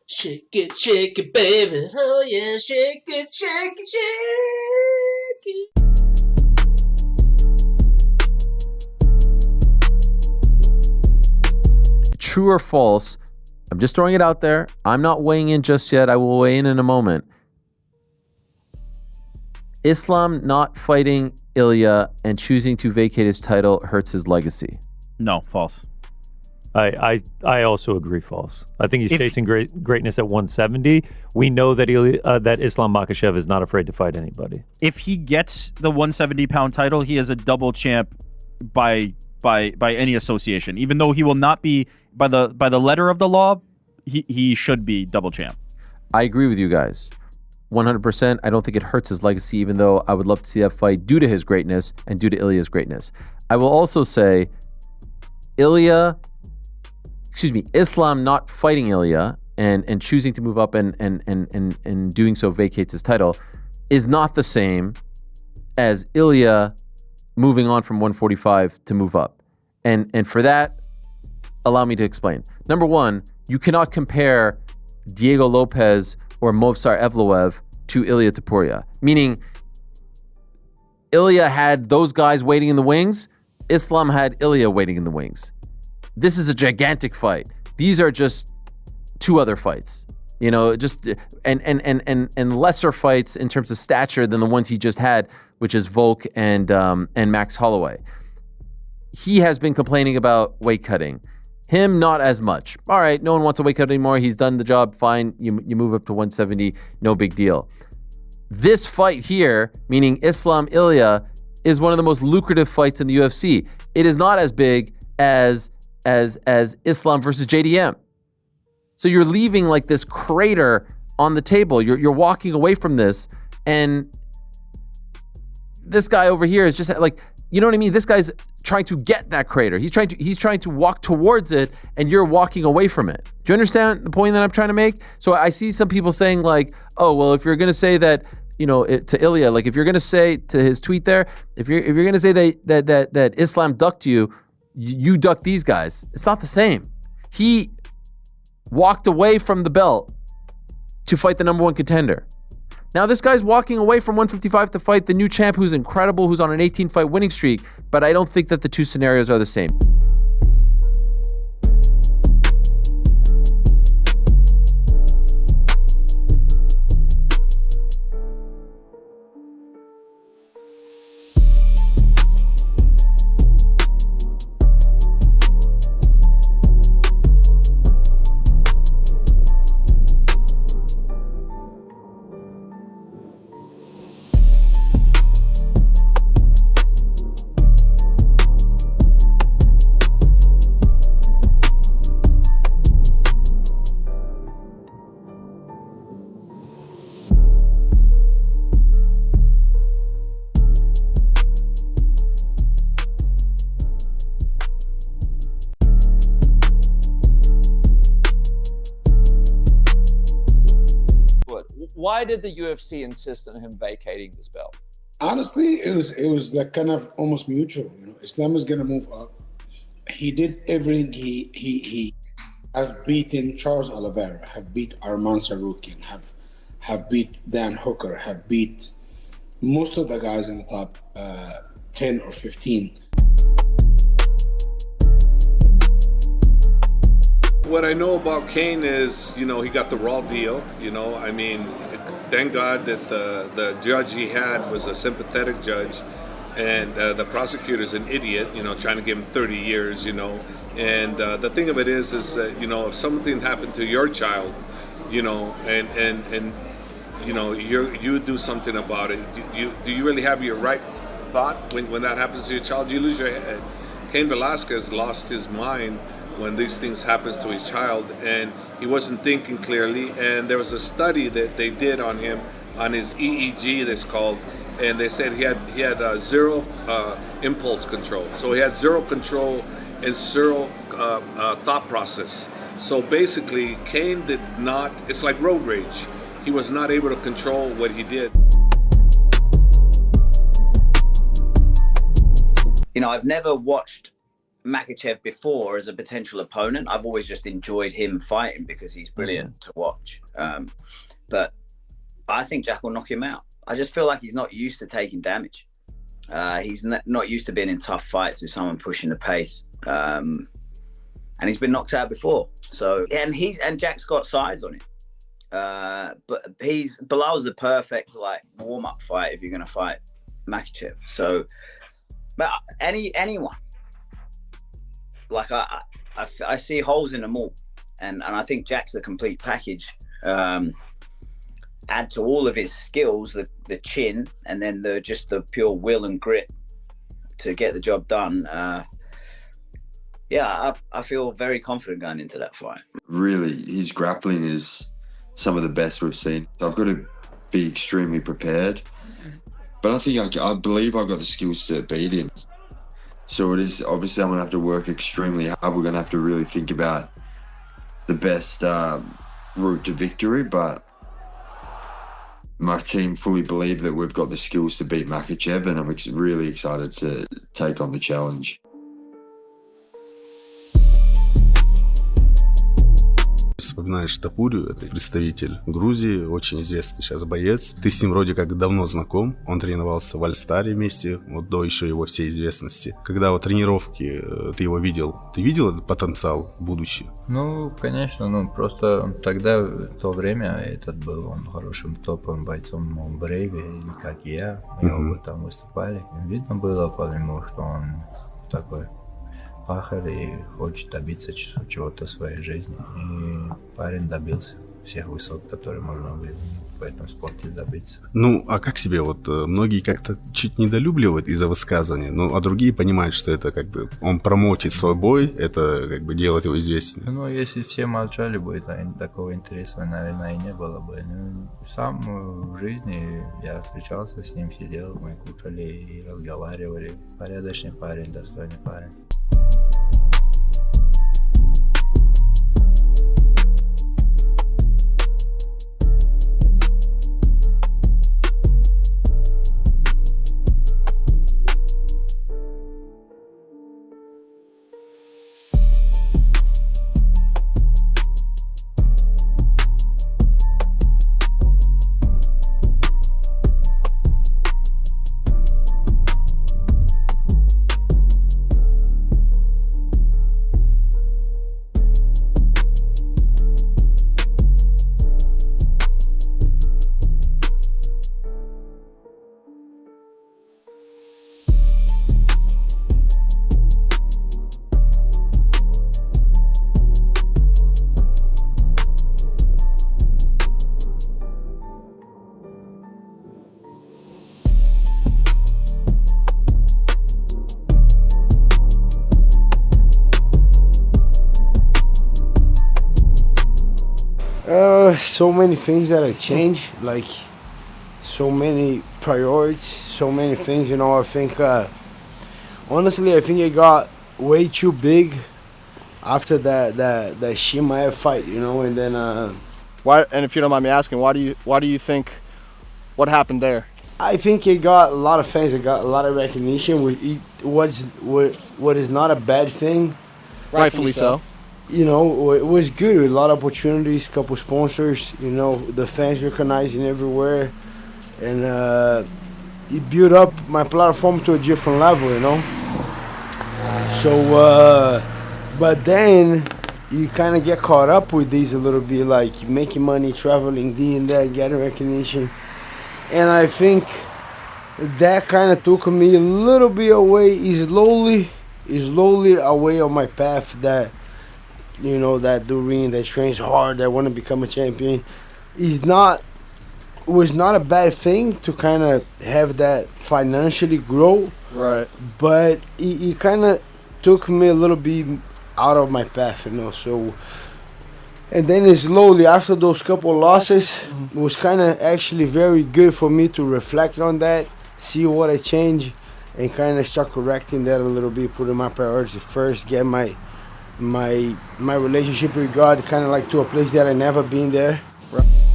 Shake it, baby. Oh yeah, shake it, shake it, shake it. True or false? I'm just throwing it out there. I'm not weighing in just yet. I will weigh in a moment. Islam not fighting Ilia and choosing to vacate his title hurts his legacy. No, false. I also agree false. I think he's chasing greatness at 170. We know that that Islam Makhachev is not afraid to fight anybody. If he gets the 170-pound title, he is a double champ by any association. Even though he will not be by the letter of the law, he should be double champ. I agree with you guys. 100%. I don't think it hurts his legacy, even though I would love to see that fight due to his greatness and due to Ilia's greatness. I will also say Islam not fighting Ilia and choosing to move up and doing so vacates his title is not the same as Ilia moving on from 145 to move up. And for that, allow me to explain. Number one, you cannot compare Diego Lopez or Movsar Evloev to Ilia Topuria. Meaning, Ilia had those guys waiting in the wings. Islam had Ilia waiting in the wings. This is a gigantic fight. These are just two other fights, you know, just and lesser fights in terms of stature than the ones he just had, which is Volk and Max Holloway. He has been complaining about weight cutting. Him, not as much. All right, no one wants to weight cut anymore. He's done the job. Fine, you move up to 170. No big deal. This fight here, meaning Islam Ilia, is one of the most lucrative fights in the UFC. It is not as big as Islam versus JDM. So you're leaving like this crater on the table. You're walking away from this, and this guy over here is just like, you know what I mean? This guy's trying to get that crater. He's trying to walk towards it, and you're walking away from it. Do you understand the point that I'm trying to make? So I see some people saying like, oh, well, if you're going to say that, you know, to Ilia, like if you're going to say to his tweet there, if you're going to say that Islam ducked you, you duck these guys. It's not the same. He walked away from the belt to fight the number one contender. Now this guy's walking away from 155 to fight the new champ who's incredible, who's on an 18-fight winning streak, but I don't think that the two scenarios are the same. Why did the UFC insist on him vacating this belt? Honestly, it was like kind of almost mutual. You know, Islam is gonna move up. He did everything. He have beaten Charles Oliveira, have beat Arman Sarukian, have beat Dan Hooker, have beat most of the guys in the top 10 or 15. What I know about Cain is, you know, he got the raw deal. You know, I mean, thank God that the judge he had was a sympathetic judge, and the prosecutor's an idiot, you know, trying to give him 30 years, you know. And the thing of it is you know, if something happened to your child, you know, and you know, you do something about it, do you really have your right thought when that happens to your child? You lose your head. Cain Velasquez lost his mind when these things happens to his child, and he wasn't thinking clearly. And there was a study that they did on him, on his EEG, that's called, and they said he had zero impulse control. So he had zero control and zero thought process. So basically, Cain did not. It's like road rage. He was not able to control what he did. You know, I've never watched Makhachev before as a potential opponent. I've always just enjoyed him fighting because he's brilliant to watch. But I think Jack will knock him out. I just feel like he's not used to taking damage. He's not used to being in tough fights with someone pushing the pace. And he's been knocked out before. So, and Jack's got size on him. But Bilal's the perfect like warm-up fight if you're going to fight Makhachev. So, but anyone, like I see holes in them all, and I think Jack's the complete package. Add to all of his skills, the chin, and then just the pure will and grit to get the job done. I feel very confident going into that fight. Really, his grappling is some of the best we've seen. I've got to be extremely prepared, but I believe I've got the skills to beat him. So it is obviously I'm going to have to work extremely hard. We're going to have to really think about the best route to victory, but my team fully believe that we've got the skills to beat Makhachev, and I'm really excited to take on the challenge. Вспоминаешь Топурию, это представитель Грузии, очень известный сейчас боец. Ты с ним вроде как давно знаком, он тренировался в Альстаре вместе, вот до еще его всей известности. Когда вот тренировки ты его видел, ты видел этот потенциал в будущем? Ну, конечно, просто тогда, в то время, этот был он хорошим топовым бойцом в Брейве, как и я, мы оба там выступали. Видно было по нему, что он такой пахарь и хочет добиться чего-то в своей жизни. И парень добился всех высот, которые можно было в этом спорте добиться. Ну, а как себе, вот многие как-то чуть недолюбливают из-за высказывания, ну, а другие понимают, что это как бы он промотит свой бой, это как бы делает его известным. Ну, если все молчали бы, такого интереса, наверное, и не было бы. Ну, сам в жизни я встречался с ним, сидел, мы кушали и разговаривали. Порядочный парень, достойный парень. So many things that I changed, like so many priorities, so many things, you know. I think, honestly, I think it got way too big after that Chimaev fight, you know, and then. Why? And if you don't mind me asking, why do you think? What happened there? I think it got a lot of fans. It got a lot of recognition. What is not a bad thing. Rightfully so. You know, it was good. A lot of opportunities, couple sponsors. You know, the fans recognizing everywhere, and it built up my platform to a different level. You know. So, but then you kind of get caught up with these a little bit, like making money, traveling, and that, getting recognition, and I think that kind of took me a little bit away, slowly away on my path that. You know, that Doreen that trains hard, that want to become a champion, was not a bad thing to kind of have that financially grow. Right. But it kind of took me a little bit out of my path, you know. So, and then slowly after those couple losses, it was kind of actually very good for me to reflect on that, see what I changed, and kind of start correcting that a little bit, putting my priorities first, get my relationship with God kind of like to a place that I never been there. Right.